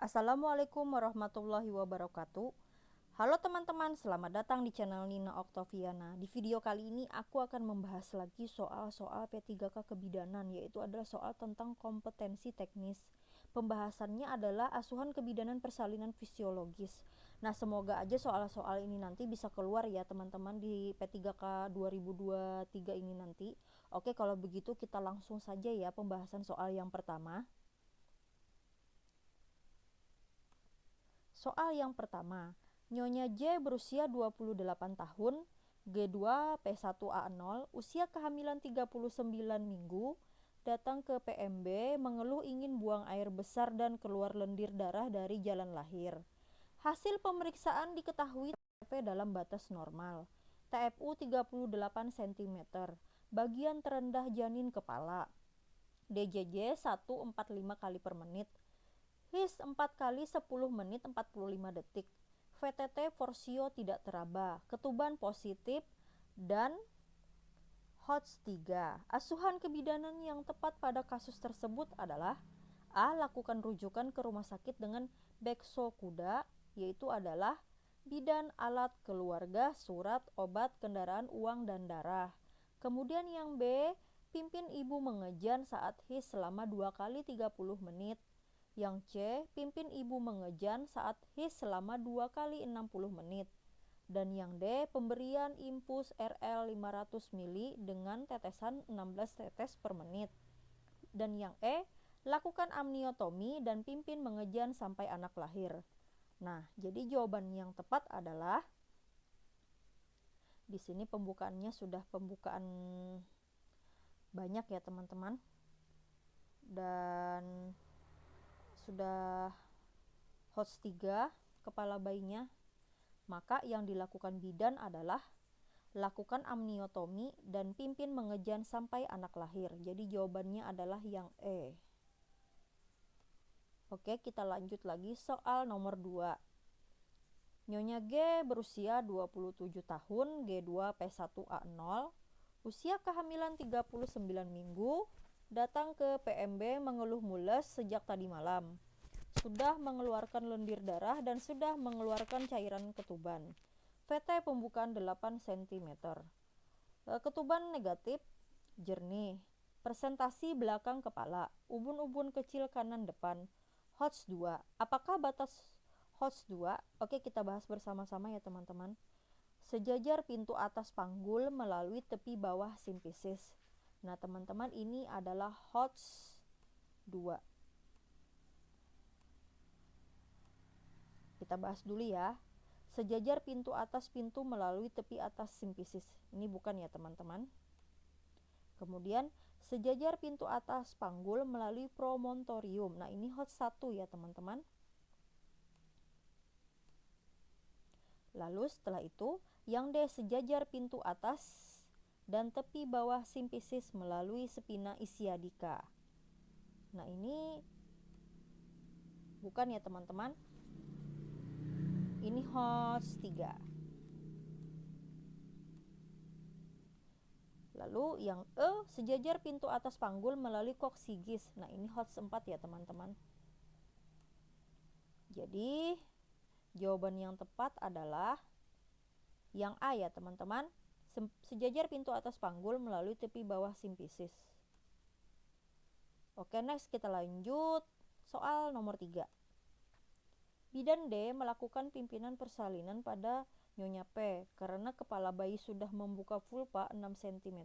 Assalamualaikum warahmatullahi wabarakatuh. Halo teman-teman, selamat datang di channel Nina Oktaviana. Di video kali ini aku akan membahas lagi soal-soal P3K kebidanan, yaitu adalah soal tentang kompetensi teknis. Pembahasannya adalah asuhan kebidanan persalinan fisiologis. Nah, semoga aja soal-soal ini nanti bisa keluar ya teman-teman di P3K 2023 ini nanti. Oke, kalau begitu kita langsung saja ya pembahasan soal yang pertama. Soal yang pertama, Nyonya J berusia 28 tahun, G2P1A0, usia kehamilan 39 minggu, datang ke PMB mengeluh ingin buang air besar dan keluar lendir darah dari jalan lahir. Hasil pemeriksaan diketahui TFP dalam batas normal, TFU 38 cm, bagian terendah janin kepala, DJJ 145 kali per menit, HIS 4 kali 10 menit 45 detik, VTT Forsio tidak teraba, ketuban positif, dan HOTS 3. Asuhan kebidanan yang tepat pada kasus tersebut adalah A. Lakukan rujukan ke rumah sakit dengan Bexocuda, yaitu adalah bidan, alat keluarga, surat, obat, kendaraan, uang, dan darah. Kemudian yang B. Pimpin ibu mengejan saat HIS selama 2 kali 30 menit. Yang C, pimpin ibu mengejan saat HIS selama 2 kali 60 menit. Dan yang D, pemberian impuls RL 500 mili dengan tetesan 16 tetes per menit. Dan yang E, lakukan amniotomi dan pimpin mengejan sampai anak lahir. Nah, jadi jawaban yang tepat adalah di sini pembukaannya sudah pembukaan banyak ya teman-teman. Dan sudah HOTS 3 kepala bayinya, maka yang dilakukan bidan adalah lakukan amniotomi dan pimpin mengejan sampai anak lahir. Jadi jawabannya adalah yang E. Oke, kita lanjut lagi soal nomor 2. Nyonya G berusia 27 tahun, G2P1A0, usia kehamilan 39 minggu, datang ke PMB mengeluh mules sejak tadi malam. Sudah mengeluarkan lendir darah dan sudah mengeluarkan cairan ketuban. VT pembukaan 8 cm. Ketuban negatif, jernih. Presentasi belakang kepala, ubun-ubun kecil kanan depan. HOTS 2. Apakah batas HOTS 2? Oke, kita bahas bersama-sama ya teman-teman. Sejajar pintu atas panggul melalui tepi bawah simpisis. Nah teman-teman, ini adalah HOTS 2. Kita bahas dulu ya. Sejajar pintu atas pintu melalui tepi atas simpisis. Ini bukan ya teman-teman. Kemudian sejajar pintu atas panggul melalui promontorium. Nah ini HOTS 1 ya teman-teman. Lalu setelah itu yang D, sejajar pintu atas dan tepi bawah simpisis melalui spina ischiadica. Nah ini bukan ya teman-teman. Ini HOTS 3. Lalu yang E, sejajar pintu atas panggul melalui koksigis. Nah ini HOTS 4 ya teman-teman. Jadi jawaban yang tepat adalah yang A ya teman-teman. Sejajar pintu atas panggul melalui tepi bawah simpisis. Oke, next kita lanjut soal nomor 3. Bidan D melakukan pimpinan persalinan pada Nyonya P karena kepala bayi sudah membuka vulva 6 cm.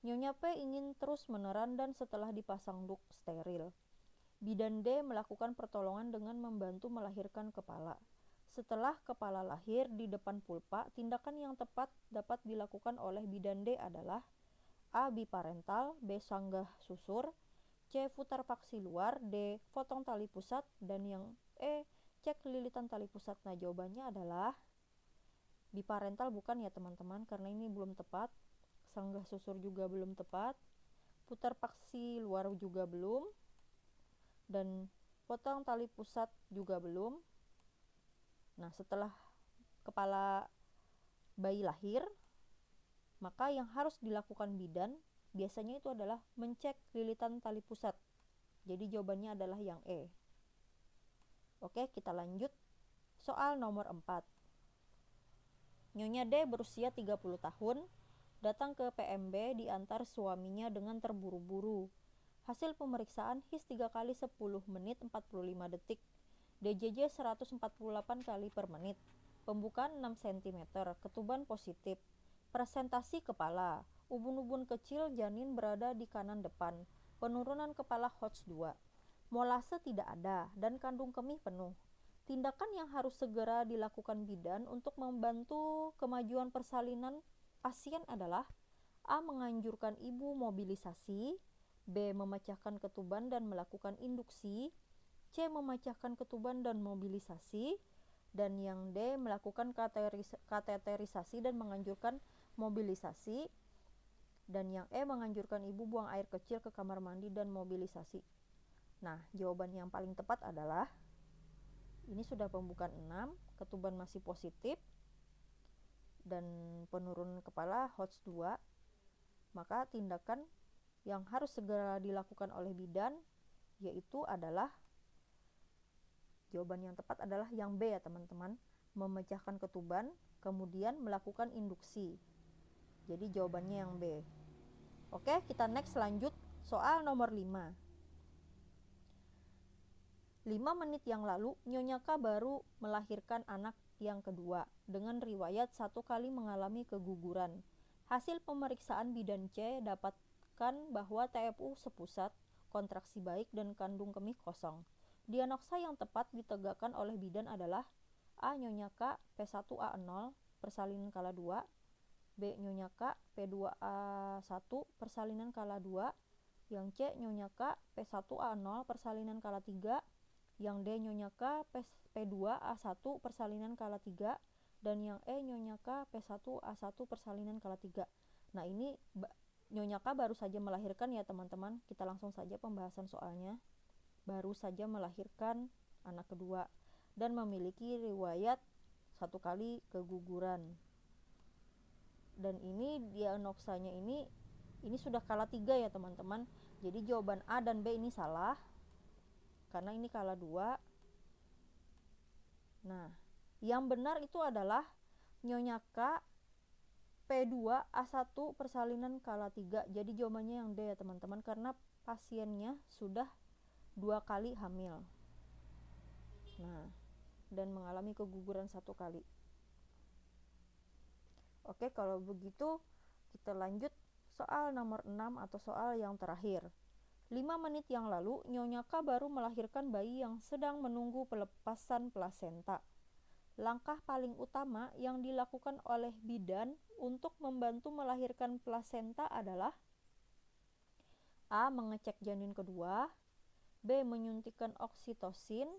Nyonya P ingin terus meneran dan setelah dipasang duk steril. Bidan D melakukan pertolongan dengan membantu melahirkan kepala. Setelah kepala lahir di depan vulva, tindakan yang tepat dapat dilakukan oleh bidan D adalah A. Biparental, B. Sanggah susur, C. Putar faksi luar, D. Potong tali pusat, dan yang E. Cek lilitan tali pusat. Nah jawabannya adalah biparental bukan ya teman-teman, karena ini belum tepat. Sanggah susur juga belum tepat. Putar faksi luar juga belum. Dan potong tali pusat juga belum. Nah setelah kepala bayi lahir, maka yang harus dilakukan bidan biasanya itu adalah mencek lilitan tali pusat. Jadi jawabannya adalah yang E. Oke, kita lanjut. Soal nomor 4. Nyonya D berusia 30 tahun, datang ke PMB diantar suaminya dengan terburu-buru. Hasil pemeriksaan HIS 3 kali 10 menit 45 detik. DJJ 148 kali per menit. Pembukaan 6 cm, ketuban positif. Presentasi kepala. Ubun-ubun kecil janin berada di kanan depan. Penurunan kepala Hodge 2. Molase tidak ada dan kandung kemih penuh. Tindakan yang harus segera dilakukan bidan untuk membantu kemajuan persalinan pasien adalah: A. Menganjurkan ibu mobilisasi, B. Memecahkan ketuban dan melakukan induksi, C. Memecahkan ketuban dan mobilisasi, dan yang D. Melakukan kateterisasi dan menganjurkan mobilisasi, dan yang E. Menganjurkan ibu buang air kecil ke kamar mandi dan mobilisasi. Nah, jawaban yang paling tepat adalah ini sudah pembukaan 6, ketuban masih positif, dan penurunan kepala Hodge 2. Maka tindakan yang harus segera dilakukan oleh bidan yaitu adalah, jawaban yang tepat adalah yang B ya teman-teman, memecahkan ketuban kemudian melakukan induksi. Jadi jawabannya yang B. Oke, kita next lanjut soal nomor 5. 5 menit yang lalu, Nyonya K baru melahirkan anak yang kedua dengan riwayat 1 kali mengalami keguguran. Hasil pemeriksaan bidan C dapatkan bahwa TFU sepusat, kontraksi baik, dan kandung kemih kosong. Diagnosa yang tepat ditegakkan oleh bidan adalah: A. Nyonya K P1A0 persalinan skala 2, B. Nyonya K P2A1 persalinan skala 2, yang C. Nyonya K P1A0 persalinan skala 3, yang D. Nyonya K P2A1 persalinan skala 3, dan yang E. Nyonya K P1A1 persalinan skala 3. Nah, ini Nyonya K baru saja melahirkan ya teman-teman. Kita langsung saja pembahasan soalnya. Baru saja melahirkan anak kedua dan memiliki riwayat 1 kali keguguran. Dan ini diagnosanya ini sudah skala 3 ya teman-teman. Jadi jawaban A dan B ini salah karena ini skala 2. Nah, yang benar itu adalah Nyonya K P2A1 persalinan skala 3. Jadi jawabannya yang D ya teman-teman, karena pasiennya sudah 2 kali hamil. Nah, dan mengalami keguguran 1 kali. Oke, kalau begitu kita lanjut soal nomor 6 atau soal yang terakhir. 5 menit yang lalu, Nyonya K baru melahirkan bayi yang sedang menunggu pelepasan plasenta. Langkah paling utama yang dilakukan oleh bidan untuk membantu melahirkan plasenta adalah: A. Mengecek janin kedua, B. Menyuntikkan oksitosin,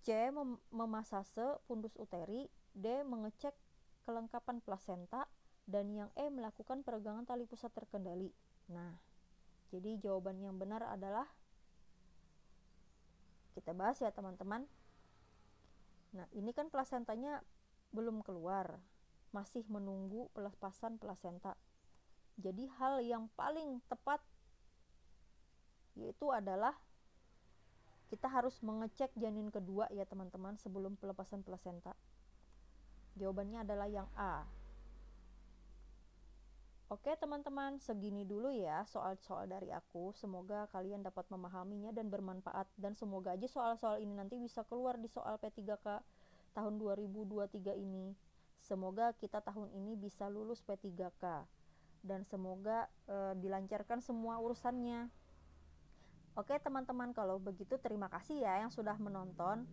C. Memasase fundus uteri, D. Mengecek kelengkapan plasenta, dan yang E. Melakukan peregangan tali pusat terkendali. Nah, jadi jawaban yang benar adalah, kita bahas ya teman-teman. Nah, ini kan plasentanya belum keluar, masih menunggu pelepasan plasenta. Jadi hal yang paling tepat yaitu adalah kita harus mengecek janin kedua ya teman-teman sebelum pelepasan plasenta. Jawabannya adalah yang A. Oke teman-teman, segini dulu ya soal-soal dari aku. Semoga kalian dapat memahaminya dan bermanfaat. Dan semoga aja soal-soal ini nanti bisa keluar di soal P3K tahun 2023 ini. Semoga kita tahun ini bisa lulus P3K. Dan semoga dilancarkan semua urusannya. Oke teman-teman, kalau begitu terima kasih ya yang sudah menonton.